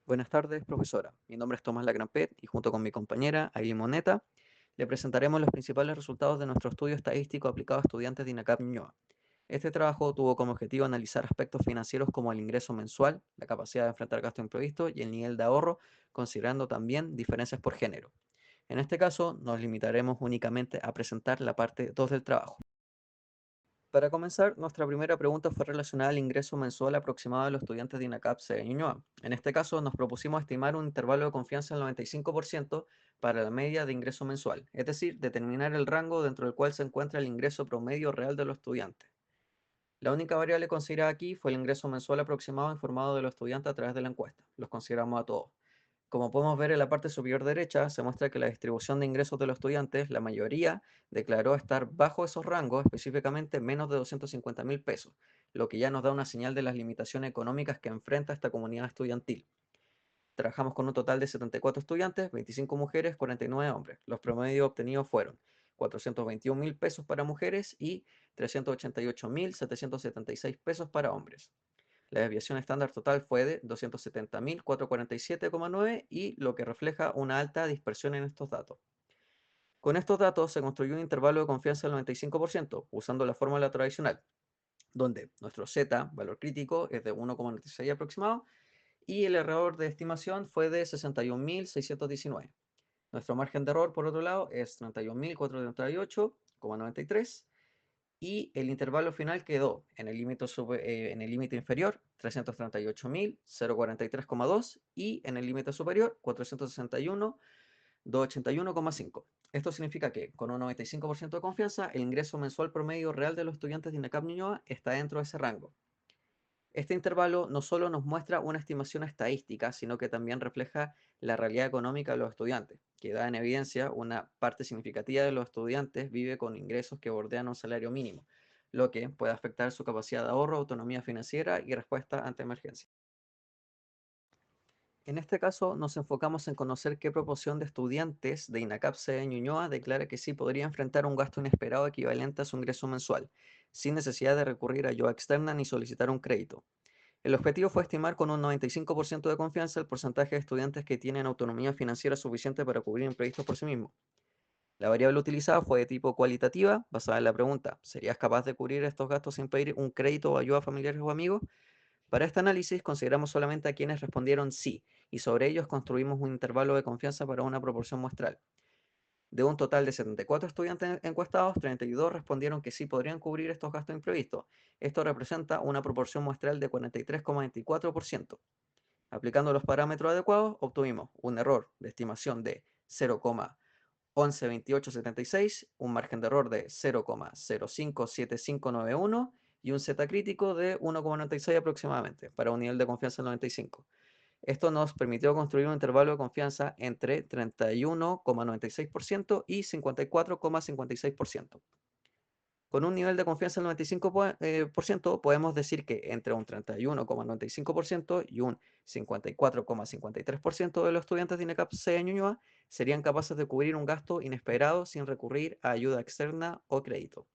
Buenas tardes, profesora. Mi nombre es Tomás Lagrampet y junto con mi compañera Aileen Moneta le presentaremos los principales resultados de nuestro estudio estadístico aplicado a estudiantes de INACAP Ñuñoa. Este trabajo tuvo como objetivo analizar aspectos financieros como el ingreso mensual, la capacidad de enfrentar gastos imprevistos y el nivel de ahorro, considerando también diferencias por género. En este caso, nos limitaremos únicamente a presentar la parte 2 del trabajo. Para comenzar, nuestra primera pregunta fue relacionada al ingreso mensual aproximado de los estudiantes de INACAP de Ñuñoa. En este caso, nos propusimos estimar un intervalo de confianza del 95% para la media de ingreso mensual, es decir, determinar el rango dentro del cual se encuentra el ingreso promedio real de los estudiantes. La única variable considerada aquí fue el ingreso mensual aproximado informado de los estudiantes a través de la encuesta. Los consideramos a todos. Como podemos ver en la parte superior derecha, se muestra que la distribución de ingresos de los estudiantes, la mayoría declaró estar bajo esos rangos, específicamente menos de 250.000 pesos, lo que ya nos da una señal de las limitaciones económicas que enfrenta esta comunidad estudiantil. Trabajamos con un total de 74 estudiantes, 25 mujeres, 49 hombres. Los promedios obtenidos fueron 421.000 pesos para mujeres y 388.776 pesos para hombres. La desviación estándar total fue de 270.447,9 y lo que refleja una alta dispersión en estos datos. Con estos datos se construyó un intervalo de confianza del 95% usando la fórmula tradicional, donde nuestro Z, valor crítico, es de 1,96 aproximado y el error de estimación fue de 61.619. Nuestro margen de error, por otro lado, es 31.438,93 y el intervalo final quedó en el límite inferior 338.043,2 y en el límite superior 461.281,5. Esto significa que con un 95% de confianza el ingreso mensual promedio real de los estudiantes de INACAP Ñuñoa está dentro de ese rango. Este intervalo no solo nos muestra una estimación estadística, sino que también refleja la realidad económica de los estudiantes, que da en evidencia una parte significativa de los estudiantes vive con ingresos que bordean un salario mínimo, lo que puede afectar su capacidad de ahorro, autonomía financiera y respuesta ante emergencias. En este caso, nos enfocamos en conocer qué proporción de estudiantes de INACAP de Ñuñoa declara que sí podría enfrentar un gasto inesperado equivalente a su ingreso mensual, sin necesidad de recurrir a ayuda externa ni solicitar un crédito. El objetivo fue estimar con un 95% de confianza el porcentaje de estudiantes que tienen autonomía financiera suficiente para cubrir imprevistos por sí mismos. La variable utilizada fue de tipo cualitativa, basada en la pregunta, ¿serías capaz de cubrir estos gastos sin pedir un crédito o ayuda a familiares o amigos? Para este análisis consideramos solamente a quienes respondieron sí, y sobre ellos construimos un intervalo de confianza para una proporción muestral. De un total de 74 estudiantes encuestados, 32 respondieron que sí podrían cubrir estos gastos imprevistos. Esto representa una proporción muestral de 43,24%. Aplicando los parámetros adecuados, obtuvimos un error de estimación de 0,112876, un margen de error de 0,057591 y un Z crítico de 1,96 aproximadamente, para un nivel de confianza del 95. Esto nos permitió construir un intervalo de confianza entre 31,96% y 54,56%. Con un nivel de confianza del 95% podemos decir que entre un 31,95% y un 54,53% de los estudiantes de INECAP C de Ñuñoa serían capaces de cubrir un gasto inesperado sin recurrir a ayuda externa o crédito.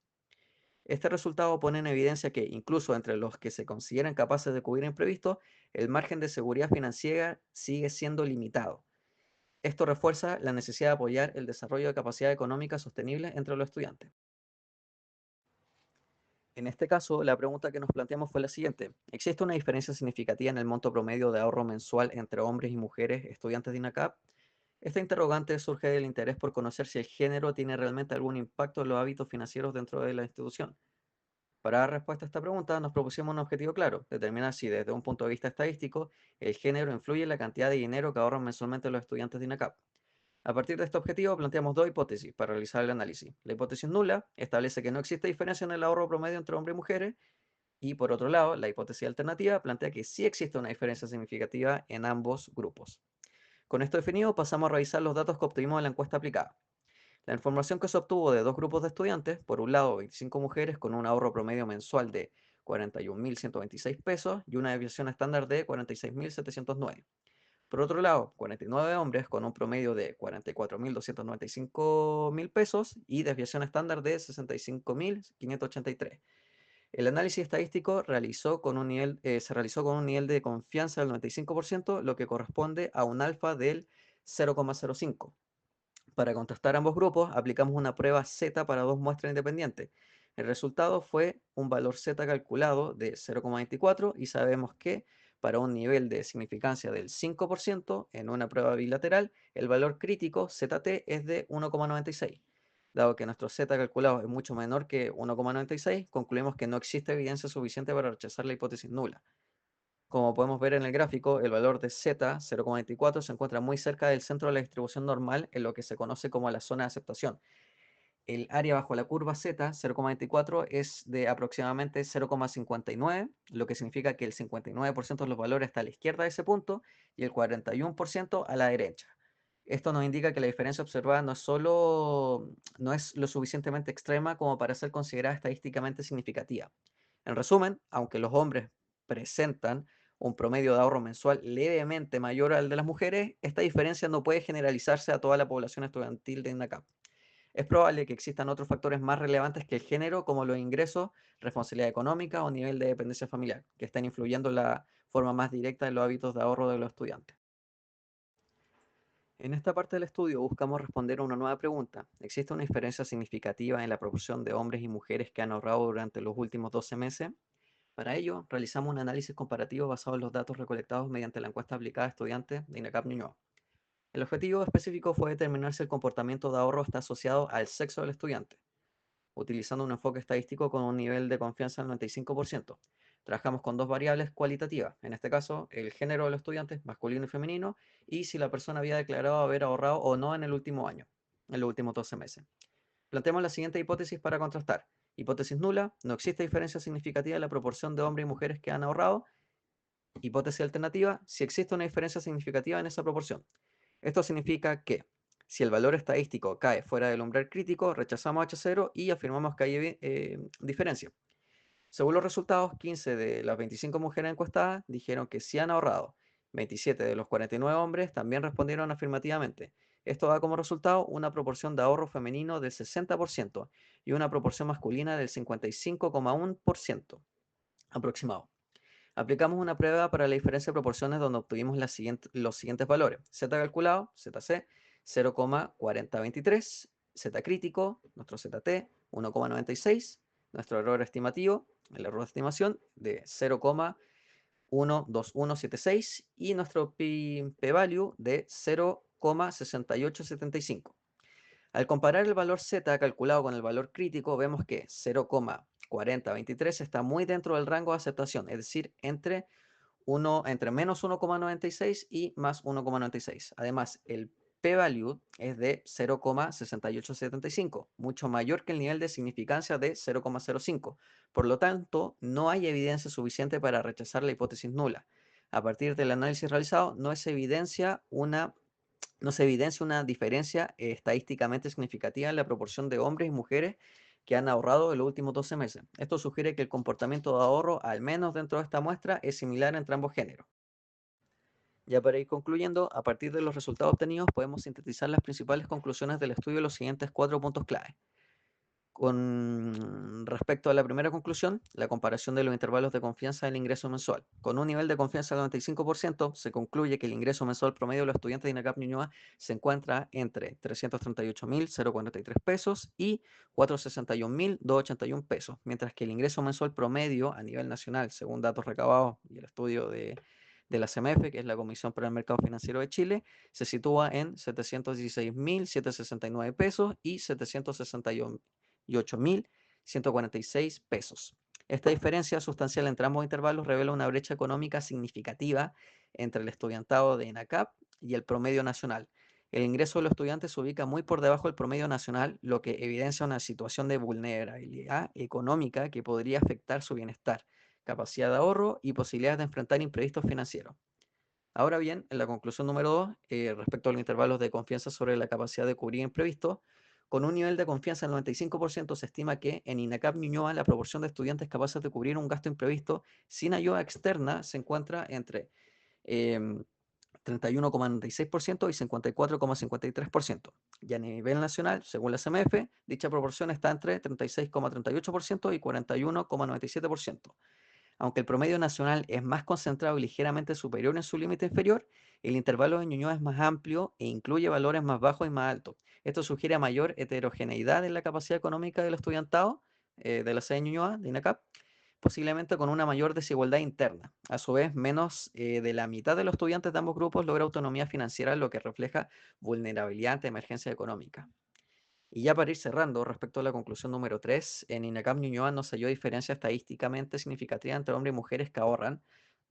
Este resultado pone en evidencia que, incluso entre los que se consideran capaces de cubrir imprevistos, el margen de seguridad financiera sigue siendo limitado. Esto refuerza la necesidad de apoyar el desarrollo de capacidad económica sostenible entre los estudiantes. En este caso, la pregunta que nos planteamos fue la siguiente: ¿existe una diferencia significativa en el monto promedio de ahorro mensual entre hombres y mujeres estudiantes de INACAP? Esta interrogante surge del interés por conocer si el género tiene realmente algún impacto en los hábitos financieros dentro de la institución. Para dar respuesta a esta pregunta, nos propusimos un objetivo claro: determinar si desde un punto de vista estadístico el género influye en la cantidad de dinero que ahorran mensualmente los estudiantes de INACAP. A partir de este objetivo, planteamos dos hipótesis para realizar el análisis. La hipótesis nula establece que no existe diferencia en el ahorro promedio entre hombres y mujeres, y por otro lado, la hipótesis alternativa plantea que sí existe una diferencia significativa en ambos grupos. Con esto definido, pasamos a revisar los datos que obtuvimos en la encuesta aplicada. La información que se obtuvo de dos grupos de estudiantes, por un lado 25 mujeres con un ahorro promedio mensual de 41.126 pesos y una desviación estándar de 46.709. Por otro lado, 49 hombres con un promedio de 44.295 pesos y desviación estándar de 65.583. El análisis estadístico se realizó con un nivel de confianza del 95%, lo que corresponde a un alfa del 0,05. Para contrastar ambos grupos, aplicamos una prueba Z para dos muestras independientes. El resultado fue un valor Z calculado de 0,24 y sabemos que para un nivel de significancia del 5% en una prueba bilateral, el valor crítico ZT es de 1,96. Dado que nuestro Z calculado es mucho menor que 1,96, concluimos que no existe evidencia suficiente para rechazar la hipótesis nula. Como podemos ver en el gráfico, el valor de Z, 0,24, se encuentra muy cerca del centro de la distribución normal en lo que se conoce como la zona de aceptación. El área bajo la curva Z, 0,24, es de aproximadamente 0,59, lo que significa que el 59% de los valores está a la izquierda de ese punto y el 41% a la derecha. Esto nos indica que la diferencia observada no es lo suficientemente extrema como para ser considerada estadísticamente significativa. En resumen, aunque los hombres presentan un promedio de ahorro mensual levemente mayor al de las mujeres, esta diferencia no puede generalizarse a toda la población estudiantil de INACAP. Es probable que existan otros factores más relevantes que el género, como los ingresos, responsabilidad económica o nivel de dependencia familiar, que están influyendo en la forma más directa en los hábitos de ahorro de los estudiantes. En esta parte del estudio buscamos responder a una nueva pregunta. ¿Existe una diferencia significativa en la proporción de hombres y mujeres que han ahorrado durante los últimos 12 meses? Para ello, realizamos un análisis comparativo basado en los datos recolectados mediante la encuesta aplicada a estudiantes de INACAP Ñuñoa. El objetivo específico fue determinar si el comportamiento de ahorro está asociado al sexo del estudiante, utilizando un enfoque estadístico con un nivel de confianza del 95%. Trabajamos con dos variables cualitativas, en este caso el género de los estudiantes, masculino y femenino, y si la persona había declarado haber ahorrado o no en el último año, en los últimos 12 meses. Planteamos la siguiente hipótesis para contrastar. Hipótesis nula, no existe diferencia significativa en la proporción de hombres y mujeres que han ahorrado. Hipótesis alternativa, si existe una diferencia significativa en esa proporción. Esto significa que si el valor estadístico cae fuera del umbral crítico, rechazamos H0 y afirmamos que hay diferencia. Según los resultados, 15 de las 25 mujeres encuestadas dijeron que sí han ahorrado. 27 de los 49 hombres también respondieron afirmativamente. Esto da como resultado una proporción de ahorro femenino del 60% y una proporción masculina del 55,1% aproximado. Aplicamos una prueba para la diferencia de proporciones donde obtuvimos los siguientes valores. Z calculado, ZC, 0,4023, Z crítico, nuestro ZT, 1,96, nuestro error estimativo, el error de estimación de 0,12176 y nuestro p-value de 0,6875. Al comparar el valor Z calculado con el valor crítico, vemos que 0,4023 está muy dentro del rango de aceptación, es decir, entre menos 1,96 y más 1,96. Además, el p-value es de 0,6875, mucho mayor que el nivel de significancia de 0,05. Por lo tanto, no hay evidencia suficiente para rechazar la hipótesis nula. A partir del análisis realizado, no se evidencia una diferencia estadísticamente significativa en la proporción de hombres y mujeres que han ahorrado en los últimos 12 meses. Esto sugiere que el comportamiento de ahorro, al menos dentro de esta muestra, es similar entre ambos géneros. Ya para ir concluyendo, a partir de los resultados obtenidos podemos sintetizar las principales conclusiones del estudio en los siguientes 4 puntos clave. Con respecto a la primera conclusión, la comparación de los intervalos de confianza del ingreso mensual. Con un nivel de confianza del 95%, se concluye que el ingreso mensual promedio de los estudiantes de INACAP Ñuñoa se encuentra entre 338.043 pesos y 461.281 pesos, mientras que el ingreso mensual promedio a nivel nacional, según datos recabados y el estudio de la CMF, que es la Comisión para el Mercado Financiero de Chile, se sitúa en 716.769 pesos y 768.146 pesos. Esta diferencia sustancial entre ambos intervalos revela una brecha económica significativa entre el estudiantado de INACAP y el promedio nacional. El ingreso de los estudiantes se ubica muy por debajo del promedio nacional, lo que evidencia una situación de vulnerabilidad económica que podría afectar su bienestar, capacidad de ahorro y posibilidades de enfrentar imprevistos financieros. Ahora bien, en la conclusión número 2, respecto a los intervalos de confianza sobre la capacidad de cubrir imprevistos, con un nivel de confianza del 95% se estima que en INACAP Ñuñoa la proporción de estudiantes capaces de cubrir un gasto imprevisto sin ayuda externa se encuentra entre 31,96% y 54,53%. Y a nivel nacional, según la CMF, dicha proporción está entre 36,38% y 41,97%. Aunque el promedio nacional es más concentrado y ligeramente superior en su límite inferior, el intervalo de Ñuñoa es más amplio e incluye valores más bajos y más altos. Esto sugiere mayor heterogeneidad en la capacidad económica del estudiantado de la sede de Ñuñoa, de INACAP, posiblemente con una mayor desigualdad interna. A su vez, menos de la mitad de los estudiantes de ambos grupos logra autonomía financiera, lo que refleja vulnerabilidad ante emergencia económica. Y ya para ir cerrando, respecto a la conclusión número 3, en INACAP Ñuñoa no se halló diferencia estadísticamente significativa entre hombres y mujeres que ahorran.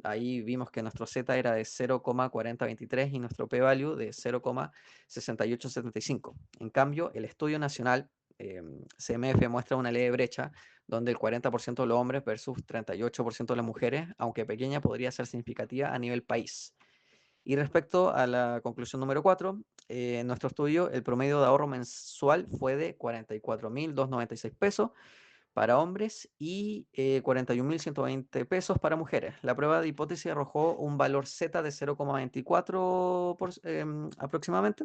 Ahí vimos que nuestro Z era de 0,4023 y nuestro p-value de 0,6875. En cambio, el estudio nacional CMF muestra una leve brecha donde el 40% de los hombres versus 38% de las mujeres, aunque pequeña, podría ser significativa a nivel país. Y respecto a la conclusión número 4, en nuestro estudio el promedio de ahorro mensual fue de 44.296 pesos para hombres y 41.120 pesos para mujeres. La prueba de hipótesis arrojó un valor Z de 0,24 aproximadamente,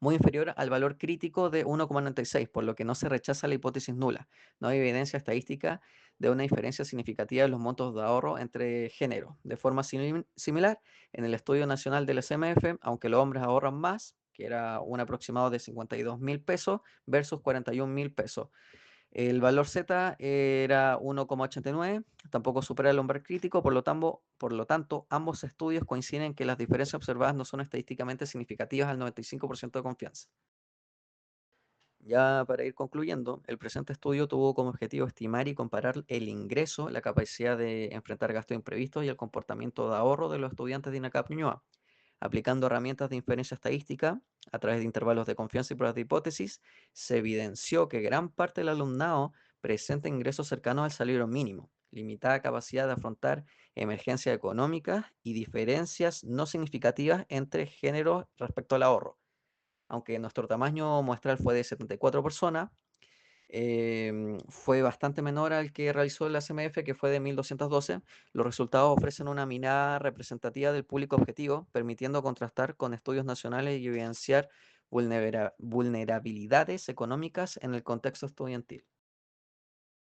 muy inferior al valor crítico de 1,96, por lo que no se rechaza la hipótesis nula. No hay evidencia estadística de una diferencia significativa en los montos de ahorro entre géneros. De forma similar, en el estudio nacional del SMF, aunque los hombres ahorran más, que era un aproximado de 52.000 pesos versus 41.000 pesos. El valor Z era 1,89, tampoco supera el umbral crítico, por lo tanto, ambos estudios coinciden en que las diferencias observadas no son estadísticamente significativas al 95% de confianza. Ya para ir concluyendo, el presente estudio tuvo como objetivo estimar y comparar el ingreso, la capacidad de enfrentar gastos imprevistos y el comportamiento de ahorro de los estudiantes de INACAP Ñuñoa. Aplicando herramientas de inferencia estadística a través de intervalos de confianza y pruebas de hipótesis, se evidenció que gran parte del alumnado presenta ingresos cercanos al salario mínimo, limitada capacidad de afrontar emergencias económicas y diferencias no significativas entre géneros respecto al ahorro. Aunque nuestro tamaño muestral fue de 74 personas, fue bastante menor al que realizó la CMF, que fue de 1.212. Los resultados ofrecen una mirada representativa del público objetivo, permitiendo contrastar con estudios nacionales y evidenciar vulnerabilidades económicas en el contexto estudiantil.